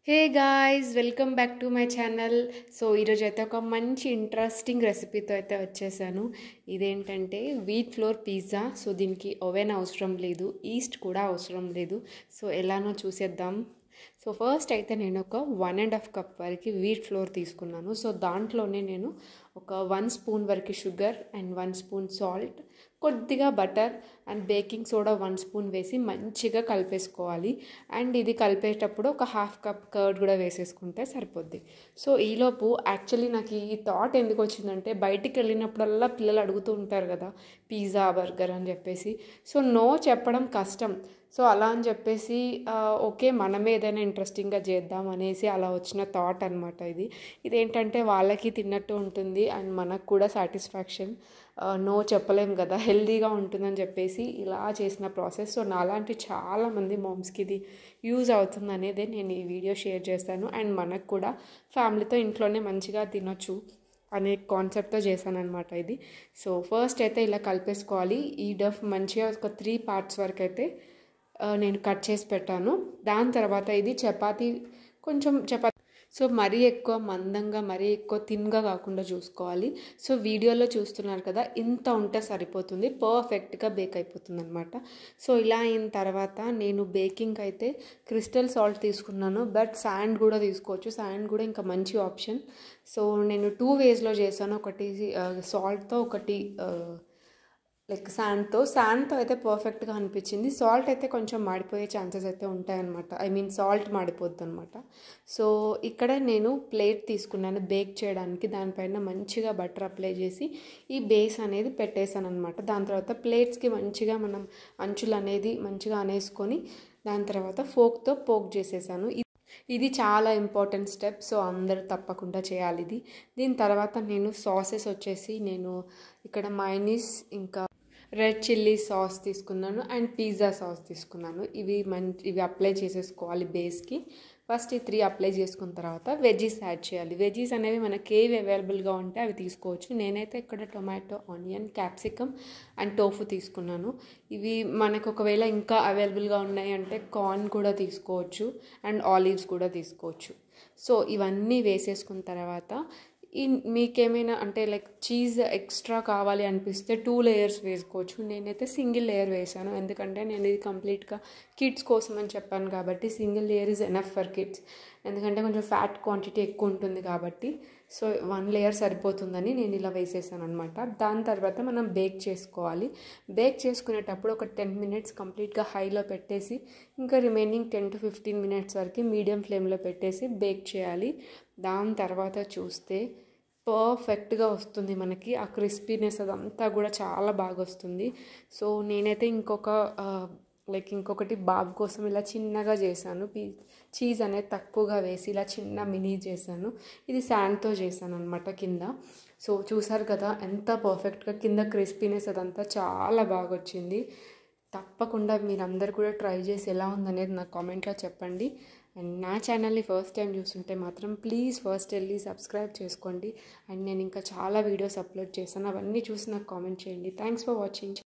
Hey guys welcome back to my channel. So ఈరోజు అయితే ఒక మంచి ఇంట్రెస్టింగ్ రెసిపీతో అయితే వచ్చేసాను. ఇదేంటంటే వీట్ ఫ్లోర్ పిజ్జా. సో దీనికి ఓవెన్ అవసరం లేదు, ఈస్ట్ కూడా అవసరం లేదు. సో ఎలానో చూసేద్దాం. సో ఫస్ట్ అయితే నేను ఒక 1.5 కప్ వరకు వీట్ ఫ్లోర్ తీసుకున్నాను. సో దాంట్లోనే నేను ఒక 1 స్పూన్ వరకు షుగర్ అండ్ 1 స్పూన్ సాల్ట్, కొద్దిగా butter and baking soda 1 spoon వేసి మంచిగా కలిపేసుకోవాలి. అండ్ ఇది కలిపేటప్పుడు ఒక 1/2 కప్ కర్డ్ కూడా వేసేసుకుంటే సరిపోద్ది. సో ఈలోపు యాక్చువల్లీ నాకు ఈ థాట్ ఎందుకు వచ్చిందంటే, బయటికి వెళ్ళినప్పుడల్లా పిల్లలు అడుగుతూ ఉంటారు కదా పిజ్జా బర్గర్ అని చెప్పేసి. సో నో చెప్పడం కష్టం. సో అలా అని చెప్పేసి ఓకే మనమే ఏదైనా ఇంట్రెస్టింగ్గా చేద్దాం అనేసి అలా వచ్చిన థాట్ అనమాట ఇది. ఇదేంటంటే వాళ్ళకి తిన్నట్టు ఉంటుంది అండ్ మనకు కూడా సాటిస్ఫాక్షన్. నో చెప్పలేం కదా, హెల్దీగా ఉంటుందని చెప్పేసి ఇలా చేసిన ప్రాసెస్. సో నాలాంటి చాలామంది మామ్స్కి ఇది యూజ్ అవుతుంది అనేదే నేను ఈ వీడియో షేర్ చేస్తాను. అండ్ మనకు కూడా ఫ్యామిలీతో ఇంట్లోనే మంచిగా తినొచ్చు అనే కాన్సెప్ట్తో చేశాను అనమాట ఇది. సో ఫస్ట్ అయితే ఇలా కలిపేసుకోవాలి. ఈ డఫ్ మంచిగా ఒక 3 పార్ట్స్ వరకు అయితే నేను కట్ చేసి పెట్టాను. దాని తర్వాత ఇది చపాతీ, కొంచెం చపాతీ సో మరీ ఎక్కువ మందంగా మరీ ఎక్కువ థిన్గా కాకుండా చూసుకోవాలి. సో వీడియోలో చూస్తున్నారు కదా, ఇంత ఉంటే సరిపోతుంది, పర్ఫెక్ట్గా బేక్ అయిపోతుంది అనమాట. సో ఇలా అయిన తర్వాత నేను బేకింగ్ అయితే క్రిస్టల్ సాల్ట్ తీసుకున్నాను, బట్ శాండ్ కూడా తీసుకోవచ్చు. శాండ్ కూడా ఇంకా మంచి ఆప్షన్. సో నేను 2 వేస్లో చేశాను. ఒకటి సాల్ట్తో, ఒకటి శాండ్తో అయితే పర్ఫెక్ట్గా అనిపించింది. సాల్ట్ అయితే కొంచెం మాడిపోయే ఛాన్సెస్ అయితే ఉంటాయన్నమాట. సాల్ట్ మాడిపోద్ది అనమాట. సో ఇక్కడ నేను ప్లేట్ తీసుకున్నాను బేక్ చేయడానికి. దానిపైన మంచిగా బటర్ అప్లై చేసి ఈ బేస్ అనేది పెట్టేశాను అనమాట. దాని తర్వాత ప్లేట్స్కి మంచిగా మనం అంచులు అనేది మంచిగా అనేసుకొని దాని తర్వాత ఫోక్తో పోక్ చేసేసాను. ఇది చాలా ఇంపార్టెంట్ స్టెప్. సో అందరూ తప్పకుండా చేయాలి ఇది. దీని తర్వాత నేను సాసెస్ వచ్చేసి నేను ఇక్కడ మయోనీస్, ఇంకా రెడ్ చిల్లీ సాస్ తీసుకున్నాను అండ్ పిజ్జా సాస్ తీసుకున్నాను. ఇవి అప్లై చేసేసుకోవాలి బేస్కి. ఫస్ట్ ఈ 3 అప్లై చేసుకున్న తర్వాత వెజ్జీస్ యాడ్ చేయాలి. వెజ్జీస్ అనేవి మనకి ఏవి అవైలబుల్గా ఉంటే అవి తీసుకోవచ్చు. నేనైతే ఇక్కడ tomato, onion, capsicum and tofu తీసుకున్నాను. ఇవి మనకు ఒకవేళ ఇంకా అవైలబుల్గా ఉన్నాయి అంటే కార్న్ కూడా తీసుకోవచ్చు అండ్ ఆలివ్స్ కూడా తీసుకోవచ్చు. సో ఇవన్నీ వేసేసుకున్న తర్వాత మీకేమైనా అంటే లైక్ చీజ్ ఎక్స్ట్రా కావాలి అనిపిస్తే 2 లేయర్స్ వేసుకోవచ్చు. నేనైతే సింగిల్ లేయర్ వేసాను, ఎందుకంటే నేను ఇది కంప్లీట్గా కిడ్స్ కోసం అని చెప్పాను కాబట్టి single layer is enough for kids. ఎందుకంటే కొంచెం ఫ్యాట్ క్వాంటిటీ ఎక్కువ ఉంటుంది కాబట్టి. సో 1 లేయర్ సరిపోతుందని నేను ఇలా వేసేసాను అనమాట. దాని తర్వాత మనం బేక్ చేసుకోవాలి. బేక్ చేసుకునేటప్పుడు ఒక 10 మినిట్స్ కంప్లీట్గా హైలో పెట్టేసి ఇంకా రిమైనింగ్ 10 to 15 మినిట్స్ వరకు మీడియం ఫ్లేమ్లో పెట్టేసి బేక్ చేయాలి. దాని తర్వాత చూస్తే పర్ఫెక్ట్గా వస్తుంది మనకి. ఆ క్రిస్పీనెస్ అదంతా కూడా చాలా బాగా వస్తుంది. సో నేనైతే ఇంకొకటి బాబు కోసం ఇలా చిన్నగా చేశాను. చీజ్ అనేది తక్కువగా వేసి ఇలా చిన్న మినీ చేశాను. ఇది శాండ్తో చేశాను అనమాట కింద. సో చూసారు కదా ఎంత పర్ఫెక్ట్గా కింద క్రిస్పీనెస్ అదంతా చాలా బాగా వచ్చింది. తప్పకుండా మీరందరూ కూడా ట్రై చేసి ఎలా ఉందనేది నాకు కామెంట్లో చెప్పండి. అండ్ నా ఛానల్ని ఫస్ట్ టైం చూస్తుంటే మాత్రం ప్లీజ్ ఫస్ట్ వెళ్ళి సబ్స్క్రైబ్ చేసుకోండి. అండ్ నేను ఇంకా చాలా వీడియోస్ అప్లోడ్ చేశాను, అవన్నీ చూసి నాకు కామెంట్ చేయండి. Thanks for watching.